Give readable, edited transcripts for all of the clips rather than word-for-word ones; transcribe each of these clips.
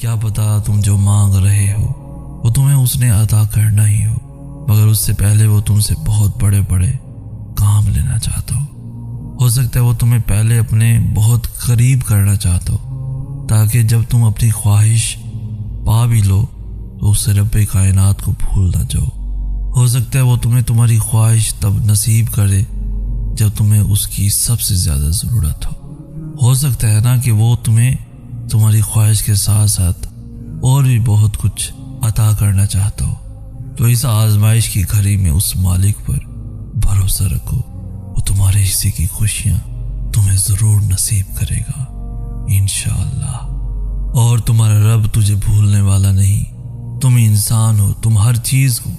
کیا پتا تم جو مانگ رہے ہو وہ تمہیں اس نے عطا کرنا ہی ہو، مگر اس سے پہلے وہ تم سے بہت بڑے بڑے کام لینا چاہتا ہو سکتا ہے وہ تمہیں پہلے اپنے بہت قریب کرنا چاہتا ہو، تاکہ جب تم اپنی خواہش پا بھی لو تو اس سے رب کائنات کو بھول نہ جاؤ۔ ہو سکتا ہے وہ تمہیں تمہاری خواہش تب نصیب کرے جب تمہیں اس کی سب سے زیادہ ضرورت ہو سکتا ہے نا کہ وہ تمہیں تمہاری خواہش کے ساتھ ساتھ اور بھی بہت کچھ عطا کرنا چاہتا ہو۔ تو اس آزمائش کی گھڑی میں اس مالک پر بھروسہ رکھو، وہ تمہارے حصے کی خوشیاں تمہیں ضرور نصیب کرے گا انشاءاللہ۔ اور تمہارا رب تجھے بھولنے والا نہیں، تم انسان ہو، تم ہر چیز کو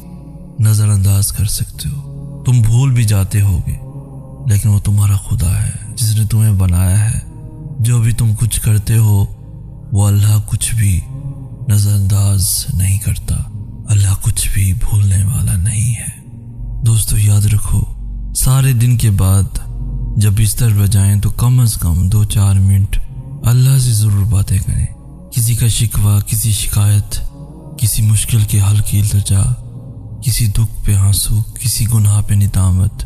نظر انداز کر سکتے ہو، تم بھول بھی جاتے ہوگے، لیکن وہ تمہارا خدا ہے جس نے تمہیں بنایا ہے۔ جو بھی تم کچھ کرتے ہو وہ اللہ کچھ بھی نظر انداز نہیں کرتا، اللہ کچھ بھی بھولنے والا نہیں ہے۔ دوستو یاد رکھو، سارے دن کے بعد جب بستر بجائیں تو کم از کم 2-4 منٹ اللہ سے ضرور باتیں کریں۔ کسی کا شکوہ، کسی شکایت، کسی مشکل کے حل کی التجا، کسی دکھ پہ آنسو، کسی گناہ پہ ندامت،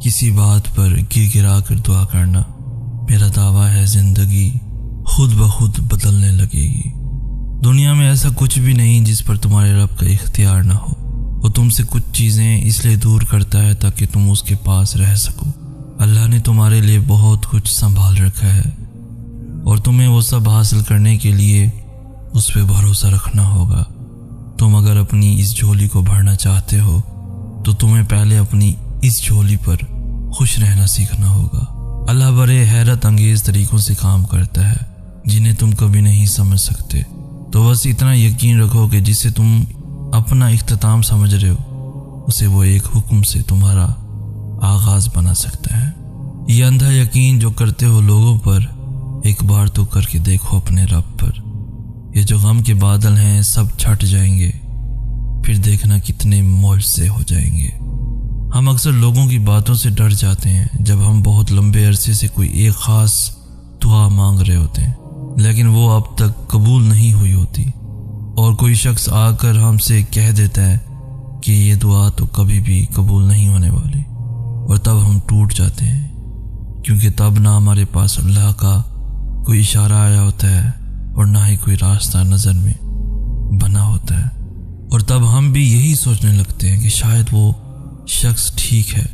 کسی بات پر گر گرا کر دعا کرنا، میرا دعویٰ ہے زندگی خود بخود بدلنے لگے گی۔ دنیا میں ایسا کچھ بھی نہیں جس پر تمہارے رب کا اختیار نہ ہو۔ وہ تم سے کچھ چیزیں اس لیے دور کرتا ہے تاکہ تم اس کے پاس رہ سکو۔ اللہ نے تمہارے لیے بہت کچھ سنبھال رکھا ہے اور تمہیں وہ سب حاصل کرنے کے لیے اس پہ بھروسہ رکھنا ہوگا۔ تم اگر اپنی اس جھولی کو بھرنا چاہتے ہو تو تمہیں پہلے اپنی اس جھولی پر خوش رہنا سیکھنا ہوگا۔ اللہ بڑے حیرت انگیز طریقوں سے کام کرتا ہے جنہیں تم کبھی نہیں سمجھ سکتے۔ تو بس اتنا یقین رکھو کہ جسے تم اپنا اختتام سمجھ رہے ہو اسے وہ ایک حکم سے تمہارا آغاز بنا سکتا ہے۔ یہ اندھا یقین جو کرتے ہو لوگوں پر، ایک بار تو کر کے دیکھو اپنے رب پر۔ یہ جو غم کے بادل ہیں سب چھٹ جائیں گے، پھر دیکھنا کتنے معجزے ہو جائیں گے۔ ہم اکثر لوگوں کی باتوں سے ڈر جاتے ہیں جب ہم بہت لمبے عرصے سے کوئی ایک خاص دعا مانگ رہے ہوتے ہیں لیکن وہ اب تک قبول نہیں ہوئی ہوتی، اور کوئی شخص آ کر ہم سے کہہ دیتا ہے کہ یہ دعا تو کبھی بھی قبول نہیں ہونے والی، اور تب ہم ٹوٹ جاتے ہیں، کیونکہ تب نہ ہمارے پاس اللہ کا کوئی اشارہ آیا ہوتا ہے اور نہ ہی کوئی راستہ نظر میں بنا ہوتا ہے، اور تب ہم بھی یہی سوچنے لگتے ہیں کہ شاید وہ شخص ٹھیک ہے۔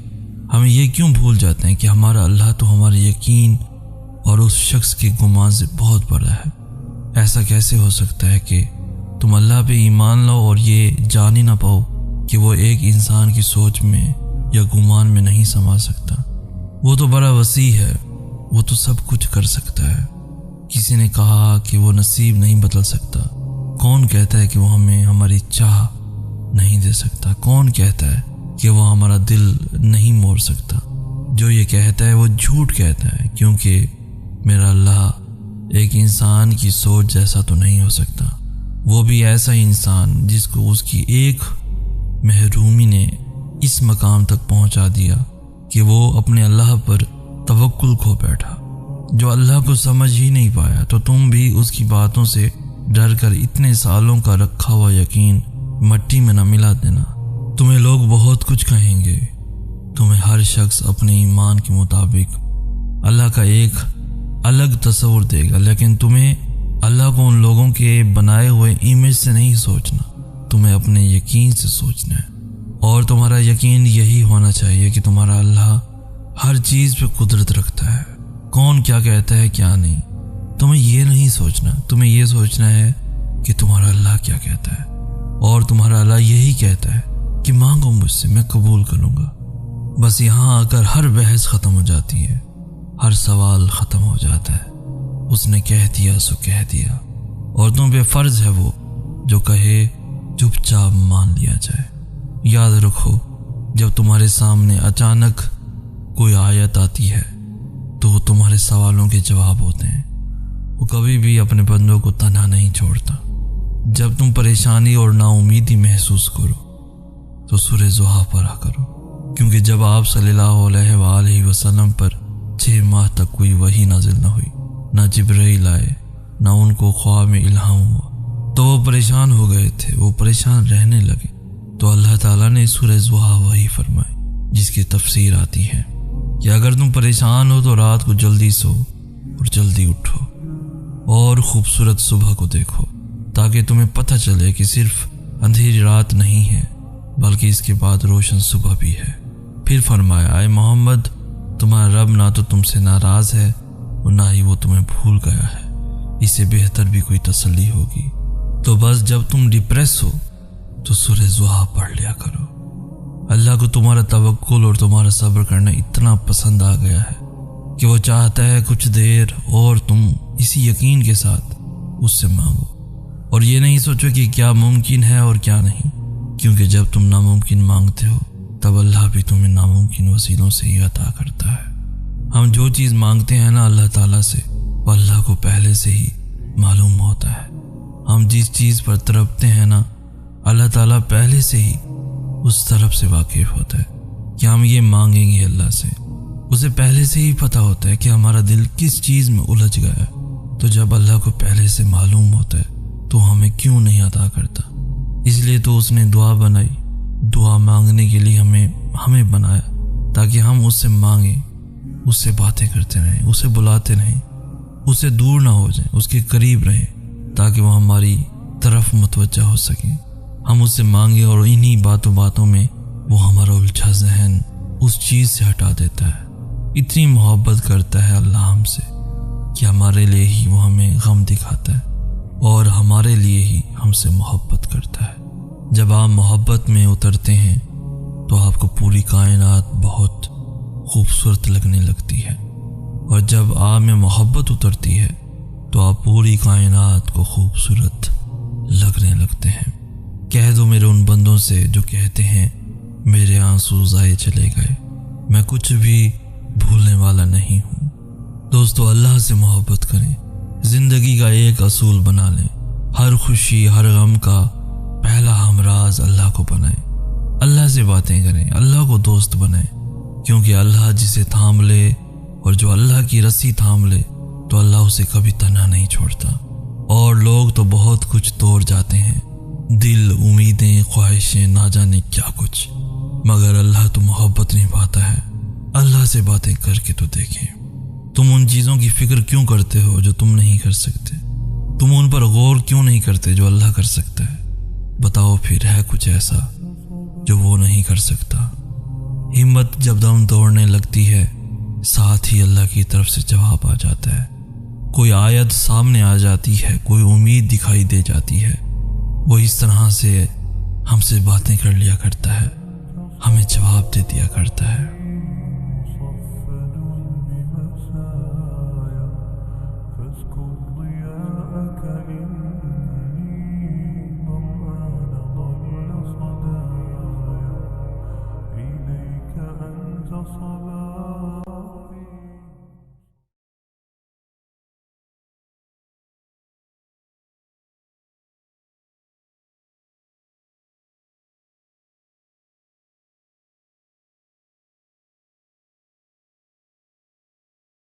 ہم یہ کیوں بھول جاتے ہیں کہ ہمارا اللہ تو ہمارے یقین اور اس شخص کے گمان سے بہت بڑا ہے۔ ایسا کیسے ہو سکتا ہے کہ تم اللہ پہ ایمان لاؤ اور یہ جان ہی نہ پاؤ کہ وہ ایک انسان کی سوچ میں یا گمان میں نہیں سما سکتا؟ وہ تو بڑا وسیع ہے، وہ تو سب کچھ کر سکتا ہے۔ کسی نے کہا کہ وہ نصیب نہیں بدل سکتا۔ کون کہتا ہے کہ وہ ہمیں ہماری چاہ نہیں دے سکتا؟ کون کہتا ہے کہ وہ ہمارا دل نہیں موڑ سکتا؟ جو یہ کہتا ہے وہ جھوٹ کہتا ہے، کیونکہ میرا اللہ ایک انسان کی سوچ جیسا تو نہیں ہو سکتا۔ وہ بھی ایسا انسان جس کو اس کی ایک محرومی نے اس مقام تک پہنچا دیا کہ وہ اپنے اللہ پر توکل کھو بیٹھا، جو اللہ کو سمجھ ہی نہیں پایا۔ تو تم بھی اس کی باتوں سے ڈر کر اتنے سالوں کا رکھا ہوا یقین مٹی میں نہ ملا دینا۔ تمہیں لوگ بہت کچھ کہیں گے، تمہیں ہر شخص اپنے ایمان کے مطابق اللہ کا ایک الگ تصور دے گا، لیکن تمہیں اللہ کو ان لوگوں کے بنائے ہوئے امیج سے نہیں سوچنا، تمہیں اپنے یقین سے سوچنا ہے۔ اور تمہارا یقین یہی ہونا چاہیے کہ تمہارا اللہ ہر چیز پہ قدرت رکھتا ہے، کون کیا کہتا ہے کیا نہیں۔ تمہیں یہ نہیں سوچنا، تمہیں یہ سوچنا ہے کہ تمہارا اللہ کیا کہتا ہے، اور تمہارا اللہ یہی کہتا ہے کہ مانگو مجھ سے، میں قبول کروں گا۔ بس یہاں آ کر ہر بحث ختم ہو جاتی ہے، ہر سوال ختم ہو جاتا ہے۔ اس نے کہہ دیا سو کہہ دیا، اور تم پہ فرض ہے وہ جو کہے چپ چاپ مان لیا جائے۔ یاد رکھو، جب تمہارے سامنے اچانک کوئی آیت آتی ہے تو وہ تمہارے سوالوں کے جواب ہوتے ہیں۔ وہ کبھی بھی اپنے بندوں کو تنہا نہیں چھوڑتا۔ جب تم پریشانی اور نا امیدی محسوس کرو تو سورہ ضحیٰ پڑھا کرو، کیونکہ جب آپ صلی اللہ علیہ وآلہ وسلم پر 6 ماہ تک کوئی وحی نازل نہ ہوئی، نہ جبرائیل آئے، نہ ان کو خواب میں الہام ہوا، تو وہ پریشان ہو گئے تھے، وہ پریشان رہنے لگے۔ تو اللہ تعالیٰ نے سورہ ضحیٰ وحی فرمائی، جس کی تفسیر آتی ہے کہ اگر تم پریشان ہو تو رات کو جلدی سو اور جلدی اٹھو اور خوبصورت صبح کو دیکھو، تاکہ تمہیں پتہ چلے کہ صرف اندھیری رات نہیں ہے بلکہ اس کے بعد روشن صبح بھی ہے۔ پھر فرمایا، اے محمد، تمہارا رب نہ تو تم سے ناراض ہے اور نہ ہی وہ تمہیں بھول گیا ہے، اس سے بہتر بھی کوئی تسلی ہوگی۔ تو بس جب تم ڈپریس ہو تو سورہ ضحیٰ پڑھ لیا کرو۔ اللہ کو تمہارا توکل اور تمہارا صبر کرنا اتنا پسند آ گیا ہے کہ وہ چاہتا ہے کچھ دیر اور تم اسی یقین کے ساتھ اس سے مانگو، اور یہ نہیں سوچو کہ کیا ممکن ہے اور کیا نہیں، کیونکہ جب تم ناممکن مانگتے ہو تب اللہ بھی تمہیں ناممکن وسیلوں سے ہی عطا کرتا ہے۔ ہم جو چیز مانگتے ہیں نا اللہ تعالیٰ سے، وہ اللہ کو پہلے سے ہی معلوم ہوتا ہے۔ ہم جس چیز پر تڑپتے ہیں نا، اللہ تعالیٰ پہلے سے ہی اس طرف سے واقف ہوتا ہے کہ ہم یہ مانگیں گے اللہ سے۔ اسے پہلے سے ہی پتہ ہوتا ہے کہ ہمارا دل کس چیز میں الجھ گیا ہے۔ تو جب اللہ کو پہلے سے معلوم ہوتا ہے تو ہمیں کیوں نہیں عطا کرتا؟ اس لیے تو اس نے دعا بنائی، دعا مانگنے کے لیے ہمیں بنایا، تاکہ ہم اس سے مانگیں، اس سے باتیں کرتے رہیں، اسے بلاتے رہیں، اس سے دور نہ ہو جائیں، اس کے قریب رہیں، تاکہ وہ ہماری طرف متوجہ ہو سکیں۔ ہم اس سے مانگیں اور انہی باتوں میں وہ ہمارا الجھا ذہن اس چیز سے ہٹا دیتا ہے۔ اتنی محبت کرتا ہے اللہ ہم سے کہ ہمارے لیے ہی وہ ہمیں غم دکھاتا ہے اور ہمارے لیے ہی ہم سے محبت کرتا ہے۔ جب آپ محبت میں اترتے ہیں تو آپ کو پوری کائنات بہت خوبصورت لگنے لگتی ہے، اور جب آپ میں محبت اترتی ہے تو آپ پوری کائنات کو خوبصورت لگنے لگتے ہیں۔ کہہ دو میرے ان بندوں سے جو کہتے ہیں میرے آنسو ضائع چلے گئے، میں کچھ بھی بھولنے والا نہیں ہوں۔ دوستو، اللہ سے محبت کریں، زندگی کا ایک اصول بنا لیں، ہر خوشی ہر غم کا پہلا ہمراز اللہ کو بنائیں، اللہ سے باتیں کریں، اللہ کو دوست بنائیں، کیونکہ اللہ جسے تھام لے اور جو اللہ کی رسی تھام لے تو اللہ اسے کبھی تنہا نہیں چھوڑتا۔ اور لوگ تو بہت کچھ توڑ جاتے ہیں، دل، امیدیں، خواہشیں، نہ جانے کیا کچھ، مگر اللہ تو محبت نبھاتا ہے۔ اللہ سے باتیں کر کے تو دیکھیں۔ تم ان چیزوں کی فکر کیوں کرتے ہو جو تم نہیں کر سکتے؟ تم ان پر غور کیوں نہیں کرتے جو اللہ کر سکتا ہے؟ بتاؤ پھر ہے کچھ ایسا جو وہ نہیں کر سکتا؟ ہمت جب دم دوڑنے لگتی ہے، ساتھ ہی اللہ کی طرف سے جواب آ جاتا ہے۔ کوئی آیت سامنے آ جاتی ہے، کوئی امید دکھائی دے جاتی ہے، وہ اس طرح سے ہم سے باتیں کر لیا کرتا ہے، ہمیں جواب دے دیا کرتا ہے۔ إليك أنت صلاة